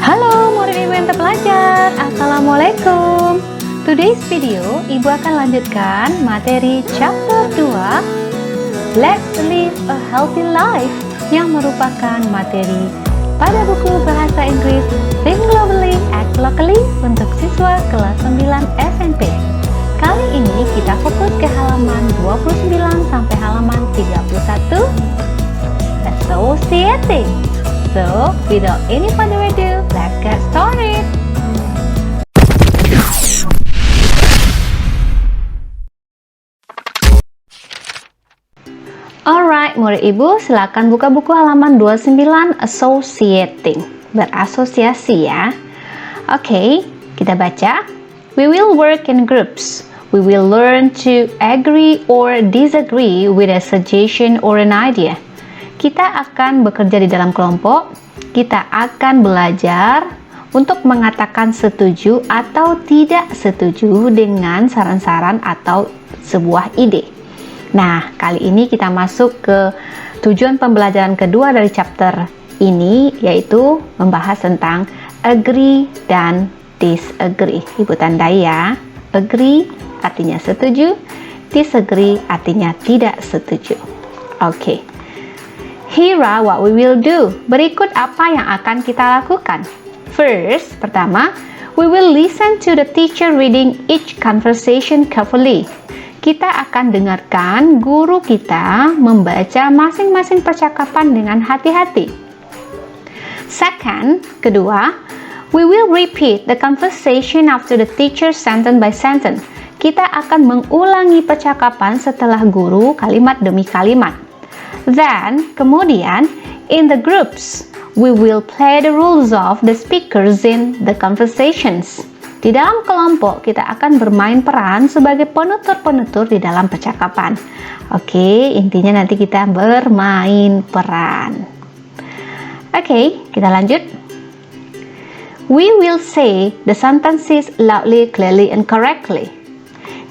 Halo murid ibu yang terpelajar, Assalamualaikum. Today's video, ibu akan lanjutkan materi chapter 2 Let's Live a Healthy Life yang merupakan materi pada buku bahasa Inggris Think Globally, Act Locally untuk siswa kelas 9 SMP. Kali ini kita fokus ke halaman 29 sampai halaman 31 Associating. So, without any further ado, let's get started. Alright, murid ibu, silakan buka buku halaman 29, Associating, berasosiasi ya. Oke, kita baca. We will work in groups. We will learn to agree or disagree with a suggestion or an idea. Kita akan bekerja di dalam kelompok, kita akan belajar untuk mengatakan setuju atau tidak setuju dengan saran-saran atau sebuah ide. Nah, kali ini kita masuk ke tujuan pembelajaran kedua dari chapter ini, yaitu membahas tentang agree dan disagree. Ibu tandai ya, agree artinya setuju, disagree artinya tidak setuju. Oke. Here are what we will do. Berikut apa yang akan kita lakukan. First, pertama, we will listen to the teacher reading each conversation carefully. Kita akan dengarkan guru kita membaca masing-masing percakapan dengan hati-hati. Second, kedua, we will repeat the conversation after the teacher sentence by sentence. Kita akan mengulangi percakapan setelah guru kalimat demi kalimat. Then, kemudian, in the groups, we will play the roles of the speakers in the conversations. Di dalam kelompok, kita akan bermain peran sebagai penutur-penutur di dalam percakapan. Oke, intinya nanti kita bermain peran. Oke, kita lanjut. We will say the sentences loudly, clearly, and correctly.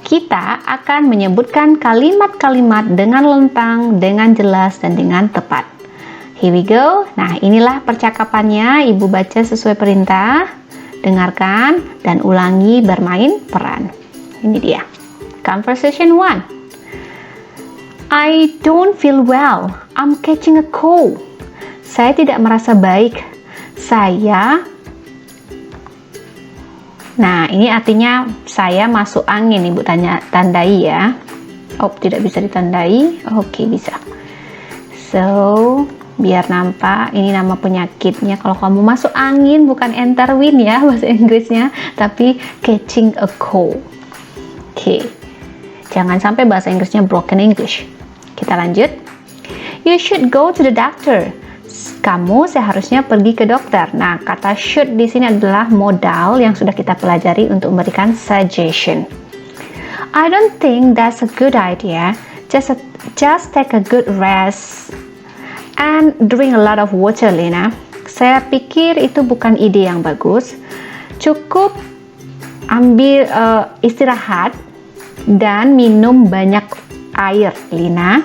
Kita akan menyebutkan kalimat-kalimat dengan lentang, dengan jelas, dan dengan tepat. Here we go. Nah, inilah percakapannya. Ibu baca sesuai perintah, dengarkan, dan ulangi bermain peran. Ini dia. Conversation 1. I don't feel well. I'm catching a cold. Saya tidak merasa baik. Nah, ini artinya saya masuk angin, Ibu tandai ya. Oh, tidak bisa ditandai. Oke, bisa. So, biar nampak ini nama penyakitnya. Kalau kamu masuk angin, bukan enter wind ya bahasa Inggrisnya, tapi catching a cold. Oke. Jangan sampai bahasa Inggrisnya broken English. Kita lanjut. You should go to the doctor. Kamu seharusnya pergi ke dokter. Nah, kata should di sini adalah modal yang sudah kita pelajari untuk memberikan suggestion. I don't think that's a good idea. Just take a good rest and drink a lot of water, Lina. Saya pikir itu bukan ide yang bagus. Cukup ambil istirahat dan minum banyak air, Lina.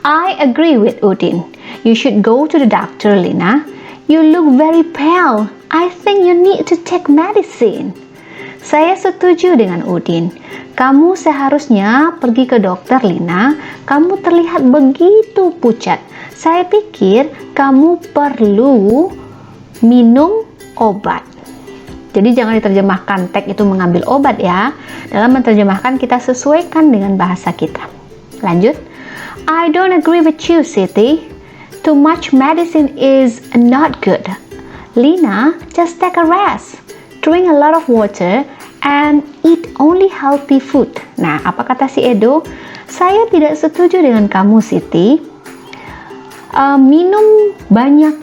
I agree with Udin. You should go to the doctor, Lina. You look very pale. I think you need to take medicine. Saya setuju dengan Udin. Kamu seharusnya pergi ke dokter, Lina. Kamu terlihat begitu pucat. Saya pikir kamu perlu minum obat. Jadi jangan diterjemahkan take itu mengambil obat ya. Dalam menerjemahkan kita sesuaikan dengan bahasa kita. Lanjut. I don't agree with you, Siti. Too much medicine is not good. Lina, just take a rest. Drink a lot of water and eat only healthy food. Nah, apa kata si Edo? Saya tidak setuju dengan kamu, Siti. Minum banyak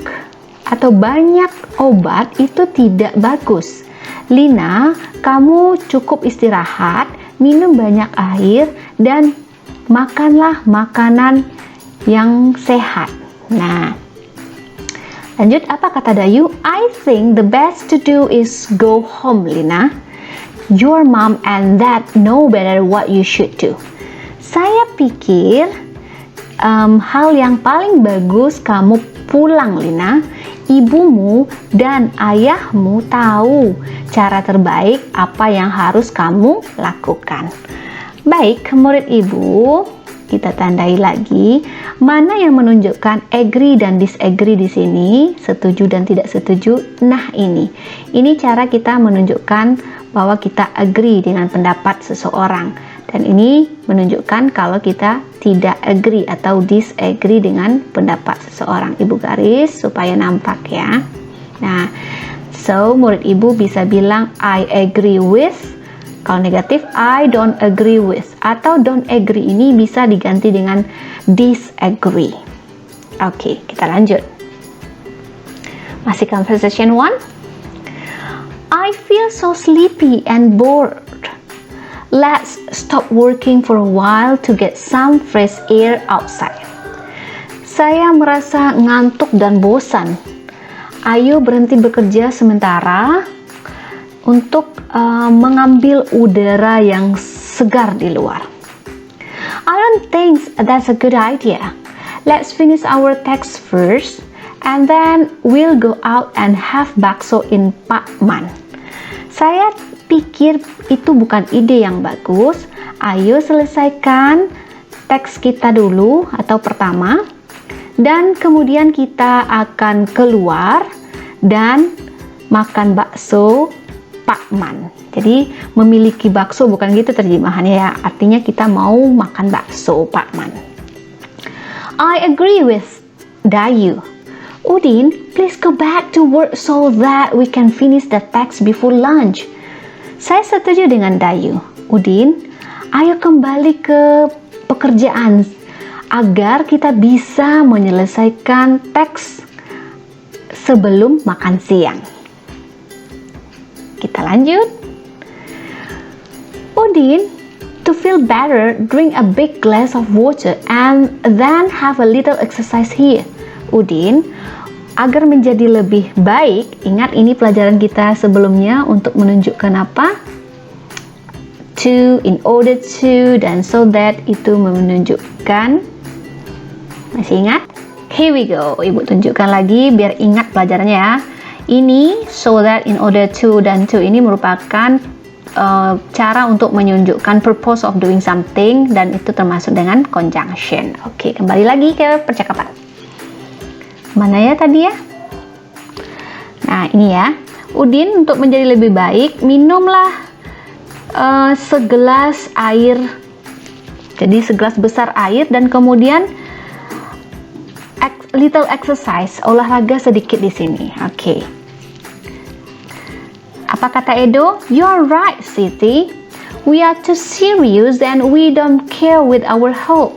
obat itu tidak bagus. Lina, kamu cukup istirahat, minum banyak air, dan makanlah makanan yang sehat. Nah, lanjut apa kata Dayu? I think the best to do is go home, Lina. Your mom and dad know better what you should do. Saya pikir hal yang paling bagus kamu pulang, Lina. ibumu dan ayahmu tahu cara terbaik apa yang harus kamu lakukan. Baik, murid ibu, kita tandai lagi mana yang menunjukkan agree dan disagree di sini, setuju dan tidak setuju. Nah, ini cara kita menunjukkan bahwa kita agree dengan pendapat seseorang, dan ini menunjukkan kalau kita tidak agree atau disagree dengan pendapat seseorang. Ibu garis supaya nampak ya. Nah, so murid ibu bisa bilang I agree with. Kalau negatif, I don't agree with, atau don't agree ini bisa diganti dengan disagree. Oke, kita lanjut. Masih conversation 1. I feel so sleepy and bored. Let's stop working for a while to get some fresh air outside. Saya merasa ngantuk dan bosan. Ayo berhenti bekerja sementara untuk mengambil udara yang segar di luar. I don't think that's a good idea. Let's finish our text first, and then we'll go out and have bakso in Pak Man. Saya pikir itu bukan ide yang bagus. Ayo selesaikan teks kita dulu atau pertama, dan kemudian kita akan keluar dan makan bakso Pak Man. Jadi memiliki bakso bukan gitu terjemahannya ya. Artinya kita mau makan bakso Pak Man. I agree with Dayu. Udin, please go back to work so that we can finish the text before lunch. Saya setuju dengan Dayu. Udin, ayo kembali ke pekerjaan agar kita bisa menyelesaikan teks sebelum makan siang. Kita lanjut. Udin, to feel better, drink a big glass of water and then have a little exercise here. Udin, agar menjadi lebih baik, ingat ini pelajaran kita sebelumnya untuk menunjukkan apa? To, in order to, dan so that itu menunjukkan. Masih ingat? Here we go. Ibu tunjukkan lagi biar ingat pelajarannya ya. Ini so that, in order to, dan to ini merupakan cara untuk menunjukkan purpose of doing something, dan itu termasuk dengan conjunction. Oke, kembali lagi ke percakapan. Mana ya tadi ya? Nah, ini ya. Udin, untuk menjadi lebih baik, minumlah segelas air. Jadi segelas besar air, dan kemudian little exercise, olahraga sedikit di sini. Oke. Apa kata Edo? You're right, Siti. We are too serious and we don't care with our health.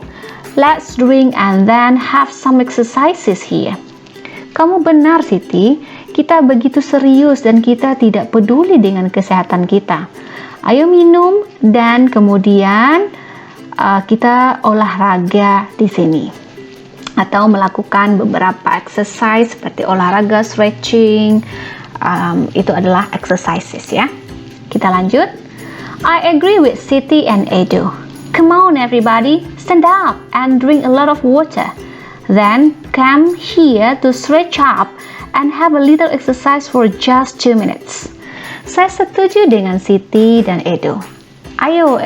Let's drink and then have some exercises here. Kamu benar, Siti. Kita begitu serius dan kita tidak peduli dengan kesehatan kita. Ayo minum dan kemudian kita olahraga di sini. Atau melakukan beberapa exercise seperti olahraga, stretching, itu adalah exercises ya. Kita lanjut. I agree with Siti and Edo. Come on everybody, stand up and drink a lot of water. Then come here to stretch up and have a little exercise for just 2 minutes. Saya setuju dengan Siti dan Edo. Ayo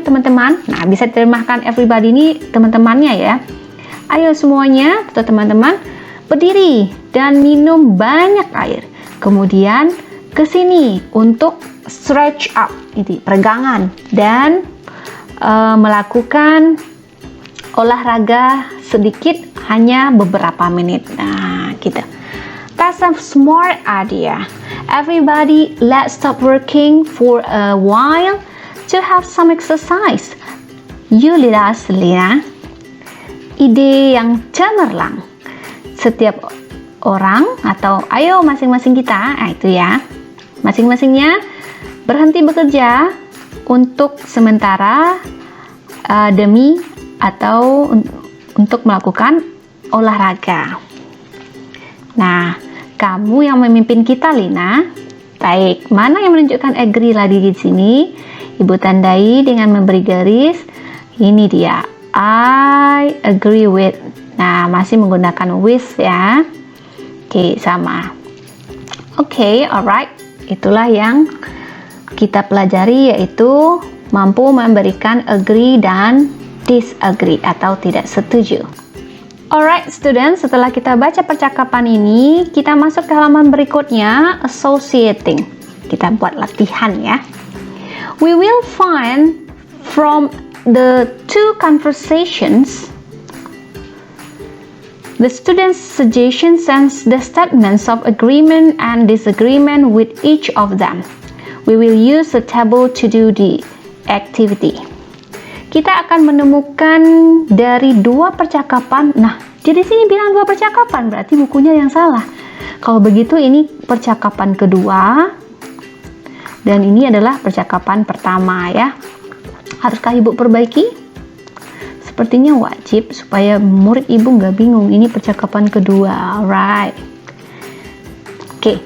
teman-teman. Nah, bisa diterjemahkan everybody ini teman-temannya ya. Ayo semuanya atau teman-teman berdiri dan minum banyak air. Kemudian ke sini untuk stretch up, ini peregangan, dan melakukan olahraga sedikit hanya beberapa menit. Nah, gitu. That's a smart idea. Everybody, let's stop working for a while to have some exercise. You lead us, Lina. Ide yang cemerlang. Setiap orang atau ayo masing-masing kita, itu ya. Masing-masingnya berhenti bekerja untuk sementara demi atau untuk melakukan olahraga. Nah, kamu yang memimpin kita, Lina. Baik, mana yang menunjukkan agree lagi di sini? Ibu tandai dengan memberi garis. Ini dia. I agree with. Nah, masih menggunakan with ya. Oke, sama. Oke, alright. Itulah yang kita pelajari, yaitu mampu memberikan agree dan disagree atau tidak setuju. Alright students, setelah kita baca percakapan ini, kita masuk ke halaman berikutnya, associating. Kita buat latihan ya. We will find from the two conversations the students' suggestions and the statements of agreement and disagreement with each of them. We will use the table to do the activity. Kita akan menemukan dari dua percakapan. Nah, jadi sini bilang dua percakapan, berarti bukunya yang salah. Kalau begitu ini percakapan kedua dan ini adalah percakapan pertama ya. Haruskah ibu perbaiki? Sepertinya wajib supaya murid ibu nggak bingung. Ini percakapan kedua, alright. Oke.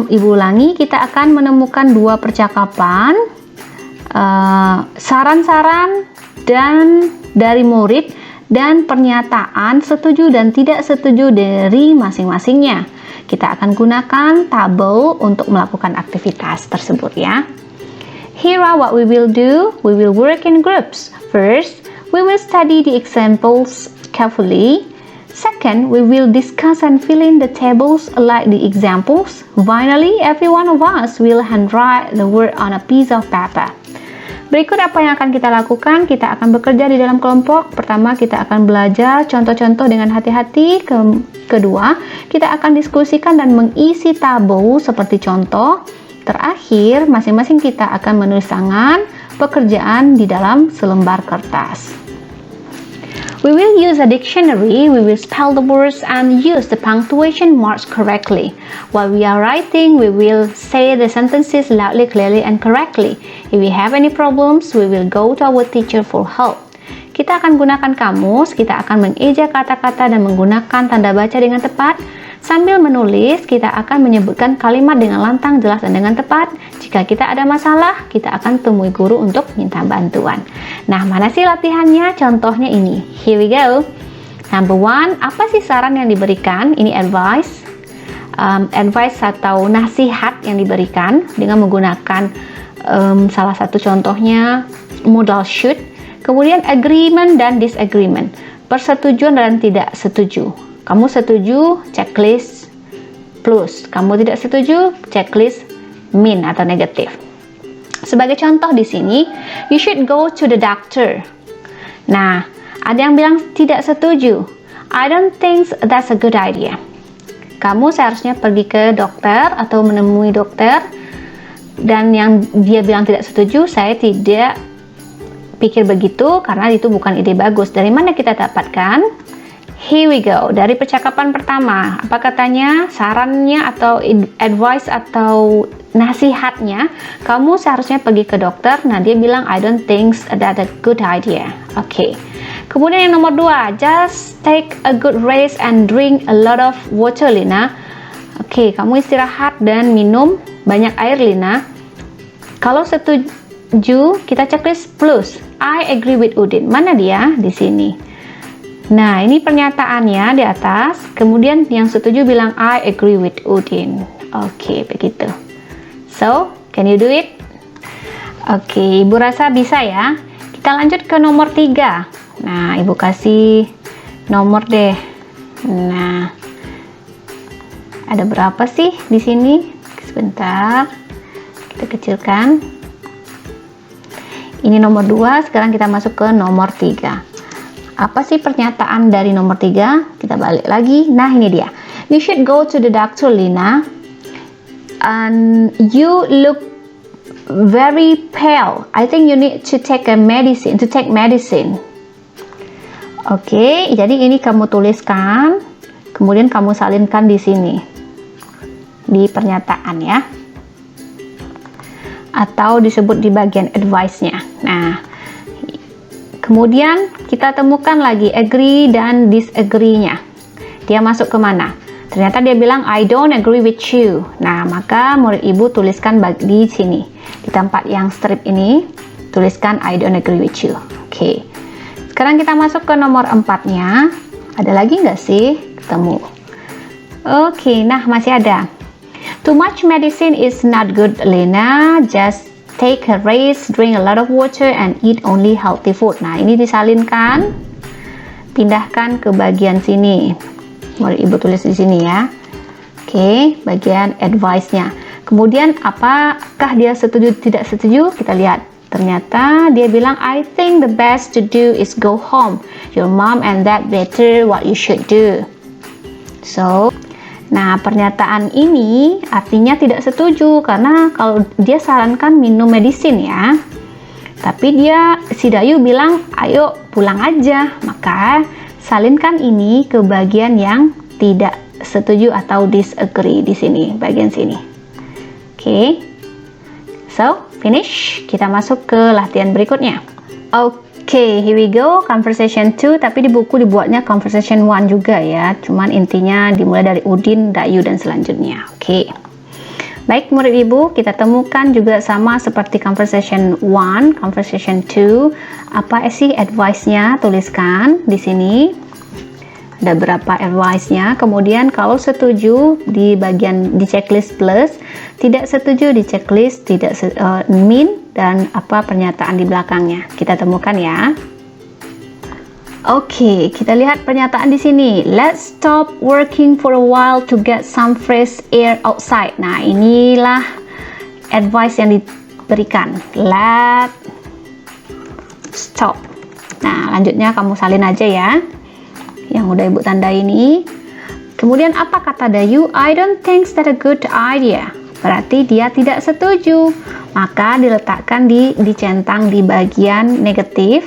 Ibu ulangi, kita akan menemukan dua percakapan, saran-saran dan dari murid dan pernyataan setuju dan tidak setuju dari masing-masingnya. Kita akan gunakan tabel untuk melakukan aktivitas tersebut ya. Here are what we will do. We will work in groups. First, we will study the examples carefully. Second, we will discuss and fill in the tables like the examples. Finally, every one of us will handwrite the word on a piece of paper. Berikut apa yang akan kita lakukan. Kita akan bekerja di dalam kelompok. Pertama, kita akan belajar contoh-contoh dengan hati-hati. Kedua, kita akan diskusikan dan mengisi tabel seperti contoh. Terakhir, masing-masing kita akan menulis tangan pekerjaan di dalam selembar kertas. We will use a dictionary, we will spell the words and use the punctuation marks correctly. While we are writing, we will say the sentences loudly, clearly, and correctly. If we have any problems, we will go to our teacher for help. Kita akan gunakan kamus, kita akan mengeja kata-kata dan menggunakan tanda baca dengan tepat. Sambil menulis, kita akan menyebutkan kalimat dengan lantang, jelas, dan dengan tepat. Jika kita ada masalah, kita akan temui guru untuk minta bantuan. Nah, mana sih latihannya? Contohnya ini. Here we go. Number one, apa sih saran yang diberikan? Ini advice. Advice atau nasihat yang diberikan dengan menggunakan salah satu contohnya modal should. Kemudian agreement dan disagreement. Persetujuan dan tidak setuju. Kamu setuju, checklist plus. Kamu tidak setuju, checklist min atau negatif. Sebagai contoh di sini, you should go to the doctor. Nah, ada yang bilang tidak setuju. I don't think that's a good idea. Kamu seharusnya pergi ke dokter atau menemui dokter. Dan yang dia bilang tidak setuju, saya tidak pikir begitu karena itu bukan ide bagus. Dari mana kita dapatkan? Here we go. Dari percakapan pertama, apa katanya? Sarannya atau advice atau nasihatnya, kamu seharusnya pergi ke dokter. Nah, dia bilang I don't think that's a good idea. Oke. Kemudian yang nomor 2, just take a good rest and drink a lot of water, Lina. Oke, kamu istirahat dan minum banyak air, Lina. Kalau setuju, kita checklist plus. I agree with Udin. Mana dia? Di sini. Nah, ini pernyataannya di atas. Kemudian yang setuju bilang I agree with Udin. Oke, begitu. So, can you do it? Oke, Ibu rasa bisa ya. Kita lanjut ke nomor 3. Nah, Ibu kasih nomor deh. Nah, ada berapa sih di sini? Sebentar. Kita kecilkan. Ini nomor 2, sekarang kita masuk ke nomor 3. Apa sih pernyataan dari nomor 3? Kita balik lagi. Nah, ini dia. You should go to the doctor, Lina. And you look very pale. I think you need to take medicine. Oke, jadi ini kamu tuliskan, kemudian kamu salinkan di sini. Di pernyataan ya. Atau disebut di bagian advice-nya. Nah, kemudian kita temukan lagi agree dan disagree-nya. Dia masuk ke mana? Ternyata dia bilang I don't agree with you. Nah, maka murid ibu tuliskan di sini. Di tempat yang strip ini, tuliskan I don't agree with you. Oke. Sekarang kita masuk ke nomor 4-nya. Ada lagi nggak sih? Ketemu. Oke, nah masih ada. Too much medicine is not good, Lena. Just take a rest, drink a lot of water, and eat only healthy food. Nah, ini disalinkan. Pindahkan ke bagian sini. Mari ibu tulis di sini ya. Oke, bagian advice-nya. Kemudian apakah dia setuju tidak setuju? Kita lihat. Ternyata dia bilang, I think the best to do is go home. Your mom and dad better what you should do. So, nah pernyataan ini artinya tidak setuju karena kalau dia sarankan minum medisin ya. Tapi si Dayu bilang, ayo pulang aja. Maka salinkan ini ke bagian yang tidak setuju atau disagree di sini, bagian sini. Oke. So, finish. Kita masuk ke latihan berikutnya. Oke, here we go. Conversation 2, tapi di buku dibuatnya conversation 1 juga ya. Cuman intinya dimulai dari Udin, Dayu, dan selanjutnya. Oke. Baik, murid ibu, kita temukan juga sama seperti conversation 1, conversation 2. Apa sih advice-nya? Tuliskan di sini. Ada berapa advice-nya. Kemudian kalau setuju di bagian di checklist plus, tidak setuju di checklist tidak min, dan apa pernyataan di belakangnya. Kita temukan ya. Oke, kita lihat pernyataan di sini. Let's stop working for a while to get some fresh air outside. Nah, inilah advice yang diberikan. Let's stop. Nah, lanjutnya kamu salin aja ya. Yang udah ibu tanda ini. Kemudian apa kata Dayu? I don't think that a good idea. Berarti dia tidak setuju. Maka diletakkan dicentang di bagian negatif.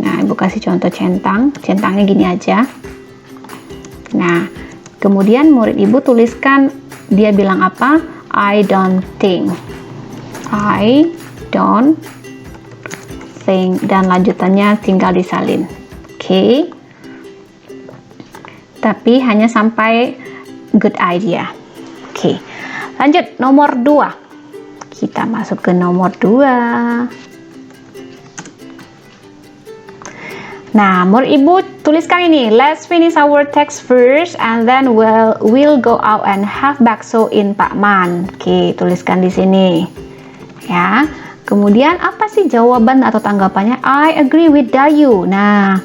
Nah, ibu kasih contoh centang. Centangnya gini aja. Nah, kemudian murid ibu tuliskan dia bilang apa? I don't think. I don't think. Dan lanjutannya tinggal disalin. Oke. Tapi hanya sampai good idea. Oke. Lanjut nomor 2. Kita masuk ke nomor 2. Nah, murid ibu tuliskan ini. Let's finish our text first and then we'll go out and have bakso in Pak Man. Oke, tuliskan di sini. Ya. Kemudian apa sih jawaban atau tanggapannya? I agree with Dayu. Nah,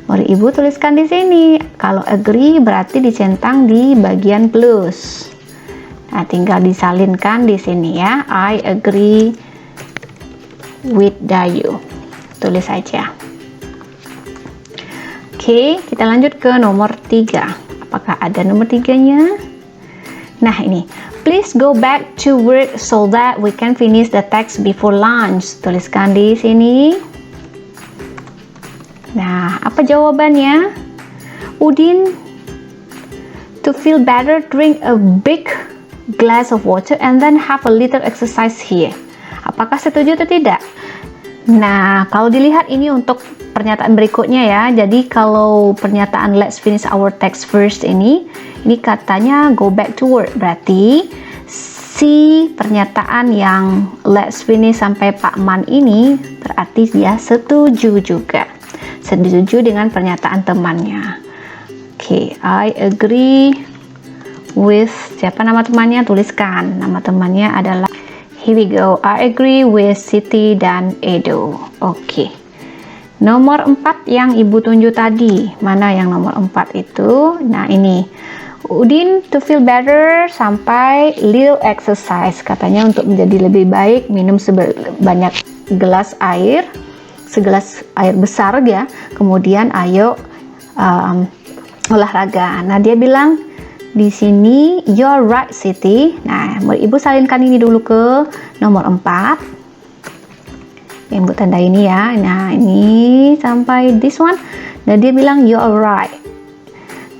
murid ibu tuliskan di sini. Kalau agree berarti dicentang di bagian plus. Nah, tinggal disalinkan di sini ya. I agree with Dayu. Tulis saja. Oke, kita lanjut ke nomor 3. Apakah ada nomor 3-nya? Nah, ini. Please go back to work so that we can finish the text before lunch. Tuliskan di sini. Nah, apa jawabannya? Udin, to feel better, drink a big glass of water and then have a little exercise here. Apakah setuju atau tidak? Nah, kalau dilihat ini untuk pernyataan berikutnya ya. Jadi kalau pernyataan let's finish our text first ini katanya go back to work. Berarti si pernyataan yang let's finish sampai Pak Man ini berarti dia setuju juga. Setuju dengan pernyataan temannya. Oke, I agree with, siapa nama temannya? Tuliskan. Nama temannya adalah, here we go, I agree with Siti dan Edo. Oke. Nomor 4 yang ibu tunjuk tadi. Mana yang nomor 4 itu? Nah, ini. Udin to feel better sampai little exercise. Katanya untuk menjadi lebih baik minum sebanyak gelas air. Segelas air besar ya. Kemudian ayo olahraga. Nah, dia bilang di sini you're right Siti. Nah, ibu salinkan ini dulu ke nomor 4. Yang ibu tanda ini ya. Nah, ini sampai this one. Dan dia bilang you're right.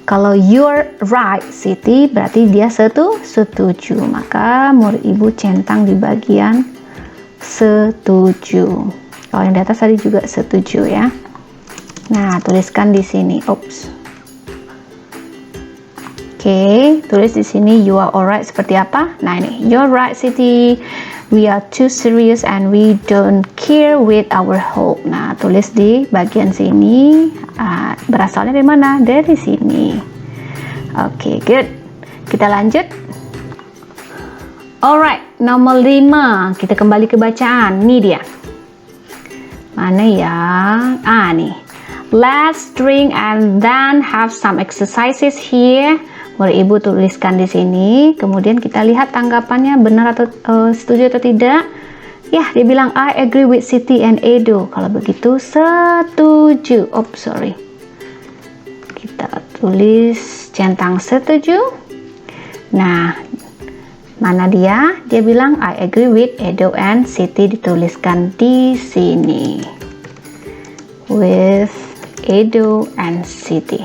Kalau you're right Siti berarti dia setuju. Maka murid ibu centang di bagian setuju. Kalau yang di atas tadi juga setuju ya. Nah, tuliskan di sini. Oops. Oke, tulis di sini you are alright seperti apa? Nah, ini you're right Siti. We are too serious and we don't care with our hope. Nah, tulis di bagian sini. Berasalnya dari mana? Dari sini. Oke, good. Kita lanjut. Alright, nomor 5. Kita kembali ke bacaan. Ini dia. Mana ya? Nih. Let's drink and then have some exercises here. Boleh Ibu tuliskan di sini. Kemudian kita lihat tanggapannya benar atau setuju atau tidak. Ya, dia bilang I agree with Siti and Edo. Kalau begitu setuju. Sorry. Kita tulis centang setuju. Nah, mana dia? Dia bilang I agree with Edo and Siti, dituliskan di sini. With Edo and Siti.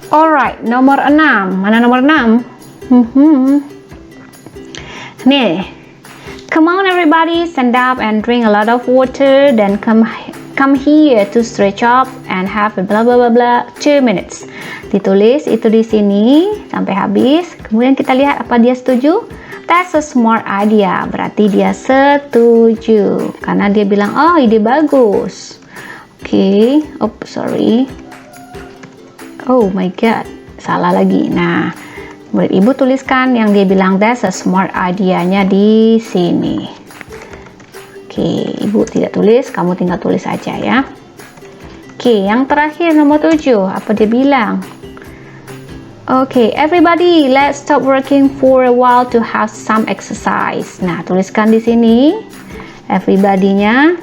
Alright, nomor 6. Mana nomor 6? Nih. Come on everybody, stand up and drink a lot of water, then come here to stretch up and have a blah blah blah blah 2 minutes. Ditulis itu di sini sampai habis. Kemudian kita lihat apa dia setuju. That's a smart idea. Berarti dia setuju karena dia bilang, oh ide bagus. Oke, sorry. Oh my god, salah lagi. Nah, murid Ibu tuliskan yang dia bilang that's a smart idea-nya di sini. Oke, Ibu tidak tulis, kamu tinggal tulis aja ya. Oke, yang terakhir nomor 7, apa dia bilang? Oke, everybody, let's stop working for a while to have some exercise. Nah, tuliskan di sini everybody-nya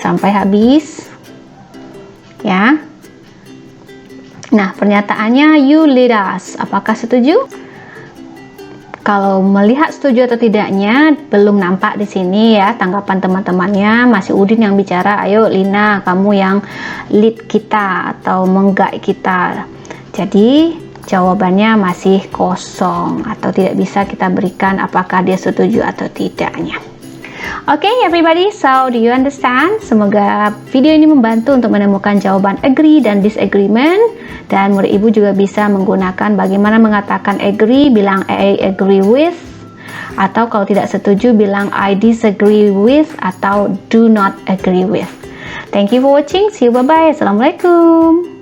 sampai habis. Ya. Nah, pernyataannya you lead us. Apakah setuju? Kalau melihat setuju atau tidaknya belum nampak di sini ya tanggapan teman-temannya. Masih Udin yang bicara, ayo Lina kamu yang lead kita atau mengguide kita. Jadi jawabannya masih kosong atau tidak bisa kita berikan apakah dia setuju atau tidaknya. Oke, everybody, so do you understand? Semoga video ini membantu untuk menemukan jawaban agree dan disagreement. Dan murid Ibu juga bisa menggunakan bagaimana mengatakan agree, bilang I agree with. Atau kalau tidak setuju, bilang I disagree with atau do not agree with. Thank you for watching. See you, bye-bye. Assalamualaikum.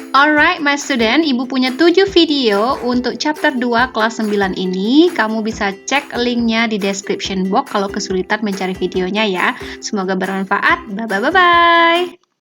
Alright my student, Ibu punya 7 video untuk chapter 2 kelas 9 ini. Kamu bisa cek linknya di description box kalau kesulitan mencari videonya ya. Semoga bermanfaat. Bye-bye.